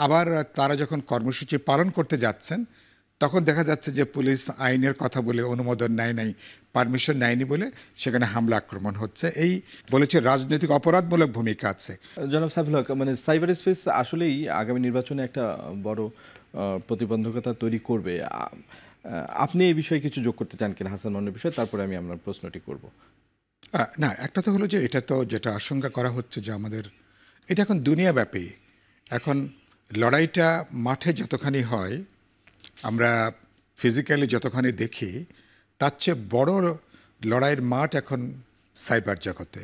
আবার তারা যখন কর্মসূচি পালন করতে যাচ্ছেন তখন দেখা যাচ্ছে যে পুলিশ আইনের কথা বলে অনুমোদন নাই পারমিশন নেয়নি বলে সেখানে হামলা আক্রমণ হচ্ছে। এই বলেছে রাজনৈতিক অপরাধমূলক ভূমিকা আছে। জনাব সাইফুল হক, মানে সাইবার স্পেস আসলেই আগামী নির্বাচনে একটা বড় প্রতিবন্ধকতা তৈরি করবে। আপনি এই বিষয়ে কিছু যোগ করতে চান কিনা হাসান মামুনের বিষয়ে? তারপরে আমি আপনার প্রশ্নটি করব। না, একটা তো হলো যে এটা তো যেটা আশঙ্কা করা হচ্ছে যে আমাদের এটা এখন দুনিয়াব্যাপী, এখন লড়াইটা মাঠে যতখানি হয়, আমরা ফিজিক্যালি যতখানি দেখি, তার চেয়ে বড় লড়াইয়ের মাঠ এখন সাইবার জগতে।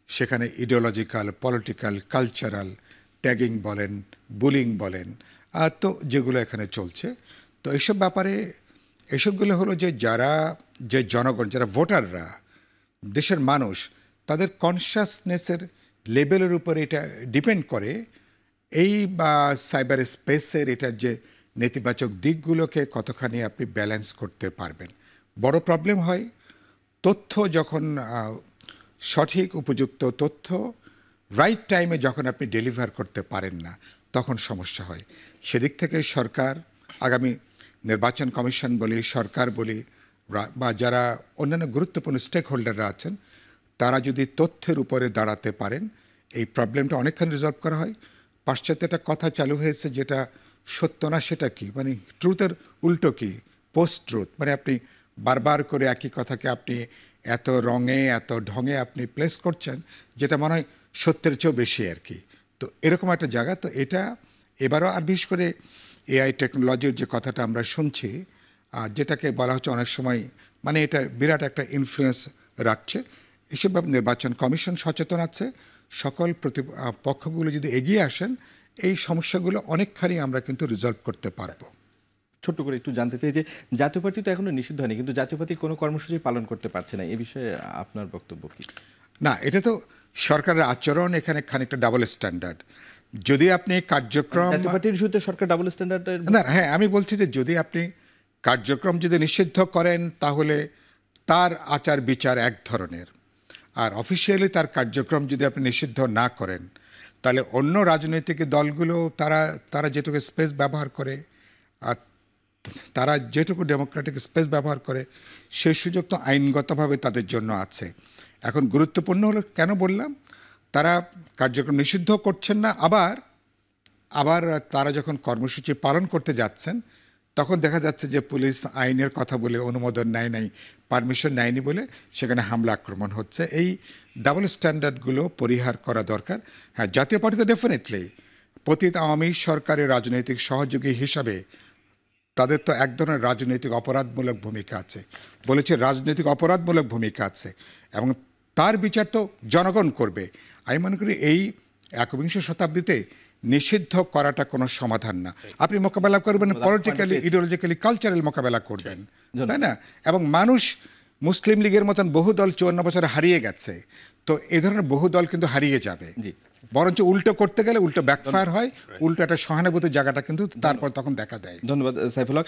সেখানে ইডিওলজিক্যাল, পলিটিক্যাল, কালচারাল, ট্যাগিং বলেন, বুলিং বলেন, তো যেগুলো এখানে চলছে। তো এইসব ব্যাপারে এসবগুলো হলো যে যে জনগণ, যারা ভোটাররা, দেশের মানুষ, তাদের কনসাসনেসের লেভেলের উপরে এটা ডিপেন্ড করে এই বা সাইবার স্পেসের এটার যে নেতিবাচক দিকগুলোকে কতখানি আপনি ব্যালেন্স করতে পারবেন। বড় প্রবলেম হয় তথ্য যখন সঠিক উপযুক্ত তথ্য রাইট টাইমে যখন আপনি ডেলিভার করতে পারেন না, তখন সমস্যা হয়। সেদিক থেকে সরকার, আগামী নির্বাচন কমিশন বলি, সরকার বলি, বা যারা অন্যান্য গুরুত্বপূর্ণ স্টেক হোল্ডাররা আছেন, তারা যদি তথ্যের উপরে দাঁড়াতে পারেন, এই প্রবলেমটা অনেকখানি রিজলভ করা হয়। পাশ্চাত্যে একটা কথা চালু হয়েছে, যেটা সত্য না সেটা কি, মানে ট্রুথের উল্টো কি, পোস্ট ট্রুথ। মানে আপনি বারবার করে একই কথাকে আপনি এত রঙে এত ঢঙে আপনি প্লেস করছেন, যেটা মনে হয় সত্যের চেয়েও বেশি আর কি। তো এরকম একটা জায়গা। তো এটা এবারও, আর বিশেষ করে এআই টেকনোলজির যে কথাটা আমরা শুনছি, যেটাকে বলা হচ্ছে অনেক সময়, মানে এটা বিরাট একটা ইনফ্লুয়েন্স রাখছে। এসব নির্বাচন কমিশন সচেতন আছে। সকল পক্ষগুলো যদি এগিয়ে আসেন, এই সমস্যাগুলো অনেকখানি আমরা কিন্তু রিজলভ করতে পারবো। ছোট্ট করে একটু জানতে চাই যে জাতীয় পার্টি তো এখনো নিষিদ্ধ হয়নি, কিন্তু জাতীয় পার্টি কোনো কর্মসূচি পালন করতে পারছে না, এ বিষয়ে আপনার বক্তব্য কি? না, এটা তো সরকারের আচরণ এখানে খানিকটা ডাবল স্ট্যান্ডার্ড। যদি আপনি কার্যক্রম, জাতীয় পার্টির ইস্যুতে সরকার ডাবল স্ট্যান্ডার্ডের, না, হ্যাঁ, আমি বলছি যে যদি আপনি কার্যক্রম যদি নিষিদ্ধ করেন, তাহলে তার আচার বিচার এক ধরনের, আর অফিসিয়ালি তার কার্যক্রম যদি আপনি নিষিদ্ধ না করেন, তাহলে অন্য রাজনৈতিক দলগুলো তারা যেটুকু স্পেস ব্যবহার করে, আর তারা যেটুকু ডেমোক্রেটিক স্পেস ব্যবহার করে, সেই সুযোগ তো আইনগতভাবে তাদের জন্য আছে। এখন গুরুত্বপূর্ণ হলো, কেন বললাম, তারা কার্যক্রম নিষিদ্ধ করছেন না, আবার তারা যখন কর্মসূচি পালন করতে যাচ্ছেন তখন দেখা যাচ্ছে যে পুলিশ আইনের কথা বলে অনুমোদন নাই পারমিশন নেয়নি বলে সেখানে হামলা আক্রমণ হচ্ছে। এই ডাবল স্ট্যান্ডার্ডগুলো পরিহার করা দরকার। হ্যাঁ, জাতীয় পার্টি তো ডেফিনেটলি পতিত আওয়ামী সরকারের রাজনৈতিক সহযোগী হিসাবে তাদের তো এক ধরনের রাজনৈতিক অপরাধমূলক ভূমিকা আছে, বলেছে রাজনৈতিক অপরাধমূলক ভূমিকা আছে, এবং তার বিচার তো জনগণ করবে। আমি মনে করি এই একবিংশ শতাব্দীতে নিষিদ্ধ করাটা কোনো সমাধান না। আপনি মোকাবেলা করবেন পলিটিক্যালি, ইডিওলজিক্যালি, কালচারাল মোকাবেলা করবেন, তাই না? এবং মানুষ মুসলিম লীগের মতন বহু দল 54 বছরে হারিয়ে গেছে, তো এই ধরনের বহু দল কিন্তু হারিয়ে যাবে। বরঞ্চ উল্টো করতে গেলে উল্টো ব্যাকফায়ার হয়, উল্টো একটা সহানুভূতির জায়গাটা কিন্তু তারপর তখন দেখা দেয়। ধন্যবাদ সাইফুল হক।